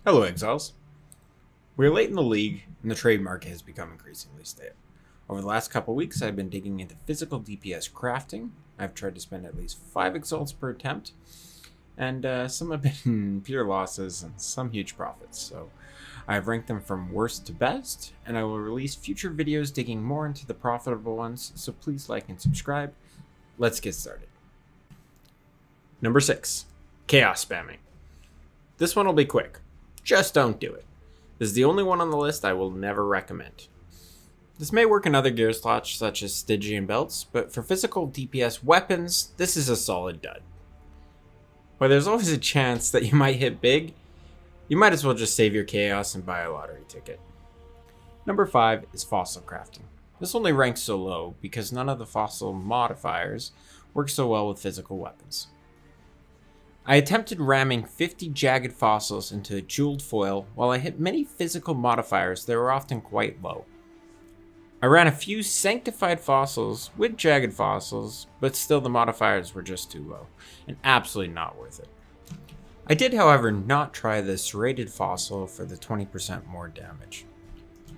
Hello, Exiles. We're late in the league, and the trade market has become increasingly stale. Over the last couple weeks, I've been digging into physical DPS crafting. I've tried to spend at least 5 exalts per attempt, and some have been pure losses and some huge profits. So I've ranked them from worst to best, and I will release future videos digging more into the profitable ones, so please like and subscribe. Let's get started. Number 6. Chaos spamming. This one will be quick. Just don't do it. This is the only one on the list I will never recommend. This may work in other gear slots such as Stygian belts, but for physical DPS weapons, this is a solid dud. While there's always a chance that you might hit big, you might as well just save your chaos and buy a lottery ticket. Number 5 is fossil crafting. This only ranks so low because none of the fossil modifiers work so well with physical weapons. I attempted ramming 50 jagged fossils into a jeweled foil while I hit many physical modifiers that were often quite low. I ran a few sanctified fossils with jagged fossils, but still the modifiers were just too low, and absolutely not worth it. I did, however, not try the serrated fossil for the 20% more damage.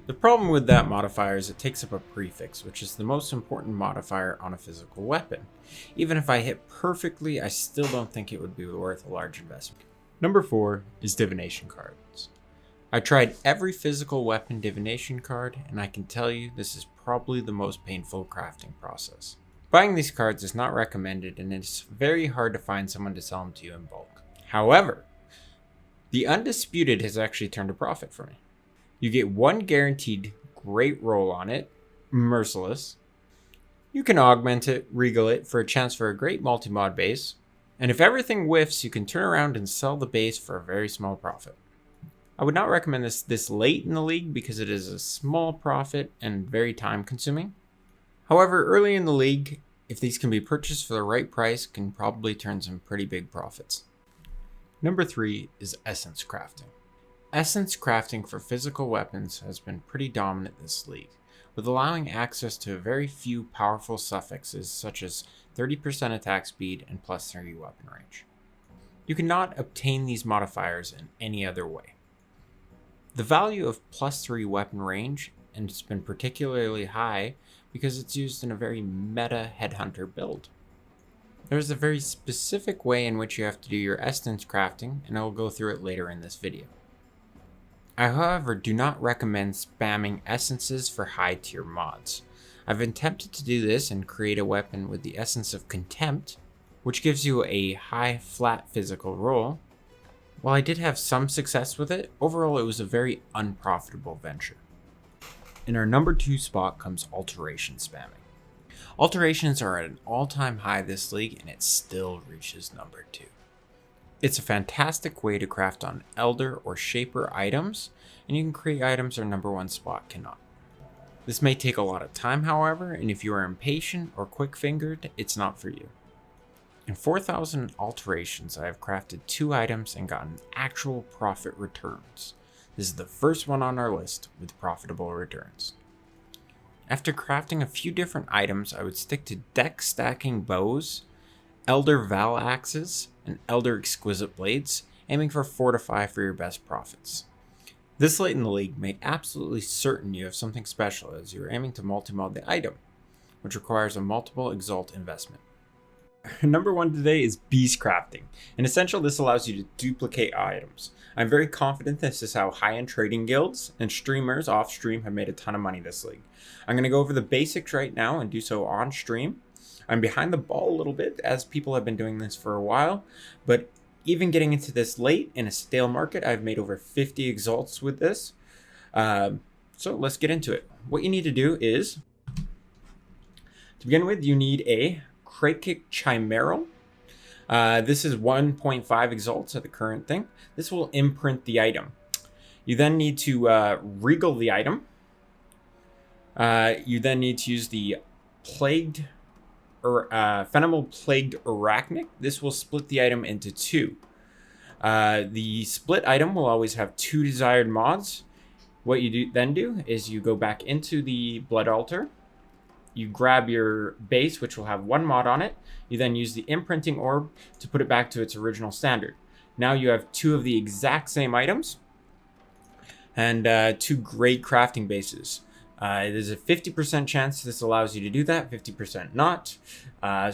The problem with that modifier is it takes up a prefix, which is the most important modifier on a physical weapon. Even if I hit perfectly, I still don't think it would be worth a large investment. Number 4 is divination cards. I tried every physical weapon divination card, and I can tell you this is probably the most painful crafting process. Buying these cards is not recommended, and it's very hard to find someone to sell them to you in bulk. However, the Undisputed has actually turned a profit for me. You get one guaranteed great roll on it, Merciless. You can augment it, regal it for a chance for a great multi-mod base, and if everything whiffs, you can turn around and sell the base for a very small profit. I would not recommend this late in the league because it is a small profit and very time consuming. However, early in the league, if these can be purchased for the right price, can probably turn some pretty big profits. Number 3 is essence crafting. Essence crafting for physical weapons has been pretty dominant this league, with allowing access to very few powerful suffixes such as 30% attack speed and plus 30 weapon range. You cannot obtain these modifiers in any other way. The value of plus 3 weapon range has been particularly high because it's used in a very meta headhunter build. There's a very specific way in which you have to do your essence crafting, and I will go through it later in this video. I, however, do not recommend spamming essences for high tier mods. I've attempted to do this and create a weapon with the essence of Contempt, which gives you a high flat physical roll. While I did have some success with it, overall it was a very unprofitable venture. In our number 2 spot comes alteration spamming. Alterations are at an all-time high this league, and it still reaches number 2. It's a fantastic way to craft on Elder or Shaper items, and you can create items our number 1 spot cannot. This may take a lot of time, however, and if you are impatient or quick-fingered, it's not for you. In 4,000 alterations, I have crafted 2 items and gotten actual profit returns. This is the first one on our list with profitable returns. After crafting a few different items, I would stick to deck stacking bows, Elder Val axes, and Elder Exquisite blades, aiming for 4 to 5 for your best profits. This late in the league, make absolutely certain you have something special as you are aiming to multi-mod the item, which requires a multiple exalt investment. Number 1 today is beast crafting. In Essential, this allows you to duplicate items. I'm very confident this is how high-end trading guilds and streamers off stream have made a ton of money this league. I'm going to go over the basics right now and do so on stream. I'm behind the ball a little bit as people have been doing this for a while, but even getting into this late in a stale market, I've made over 50 exalts with this. So let's get into it. What you need to do is, to begin with, you need a Krakic Chimeral. This is 1.5 exalts at the current thing. This will imprint the item. You then need to regal the item. You then need to use the Plagued or Phenomenal Plagued Arachnic. This will split the item into 2. The split item will always have 2 desired mods. What you then do is you go back into the Blood Altar. You grab your base, which will have 1 mod on it. You then use the imprinting orb to put it back to its original standard. Now you have 2 of the exact same items. and 2 great crafting bases. There's a 50% chance this allows you to do that, 50% not.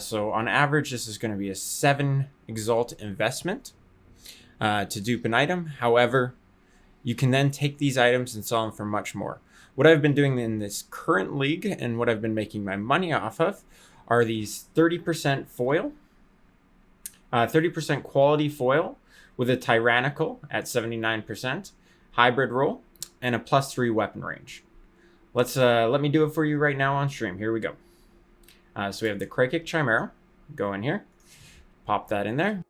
So on average, this is going to be a 7 Exalt investment to dupe an item. However, you can then take these items and sell them for much more. What I've been doing in this current league and what I've been making my money off of are these 30% foil, 30% quality foil with a tyrannical at 79%, hybrid roll, and a +3 weapon range. Let me do it for you right now on stream. Here we go. So we have the Krakic Chimera. Go in here, pop that in there,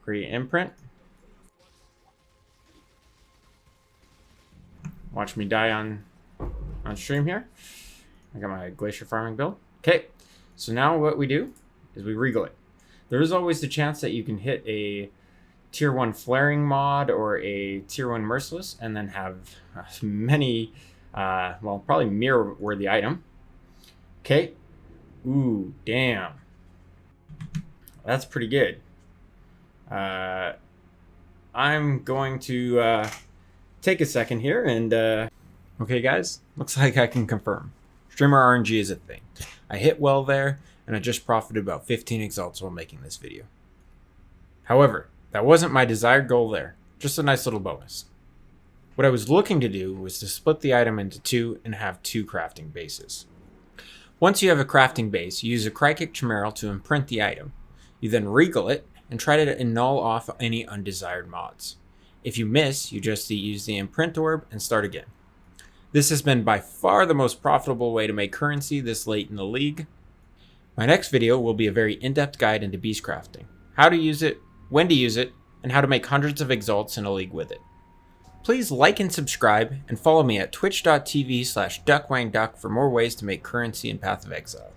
create imprint. Watch me die on stream here. I got my glacier farming build. Okay, so now what we do is we regal it. There is always the chance that you can hit a tier 1 flaring mod or a tier 1 merciless and then have many, well, probably mirror worthy item. Okay. Ooh, damn. That's pretty good. I'm going to take a second here and okay guys, looks like I can confirm streamer RNG is a thing. I hit well there and I just profited about 15 exalts while making this video. However, that wasn't my desired goal there, just a nice little bonus. What I was looking to do was to split the item into 2 and have 2 crafting bases. Once you have a crafting base, you use a Krakic Chimeral to imprint the item. You then regal it and try to annul off any undesired mods. If you miss, you just use the imprint orb and start again. This has been by far the most profitable way to make currency this late in the league. My next video will be a very in-depth guide into beast crafting, how to use it, when to use it, and how to make hundreds of exalts in a league with it. Please like and subscribe, and follow me at twitch.tv/duckwangduck for more ways to make currency in Path of Exile.